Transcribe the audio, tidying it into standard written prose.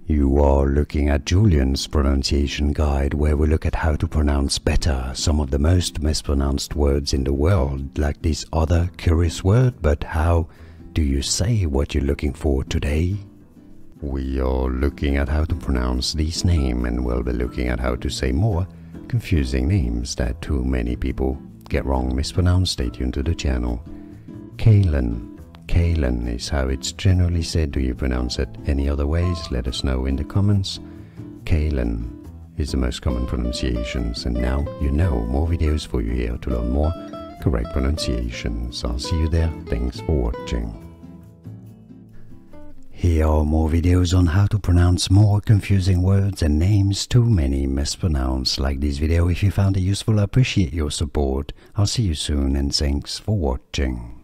You are looking at Julian's pronunciation guide, where we look at how to pronounce better some of the most mispronounced words in the world, like this other curious word. But how do you say what you're looking for today? We are looking at how to pronounce this name, and we'll be looking at how to say more confusing names that too many people get wrong, mispronounced. Stay tuned to the channel. Caelan. Caelan is how it's generally said. Do you pronounce it any other ways? Let us know in the comments. Caelan is the most common pronunciations, and now you know. More videos for you here to learn more correct pronunciations. I'll see you there. Thanks for watching. Here are more videos on how to pronounce more confusing words and names too many mispronounced. Like this video if you found it useful. I appreciate your support. I'll see you soon, and thanks for watching.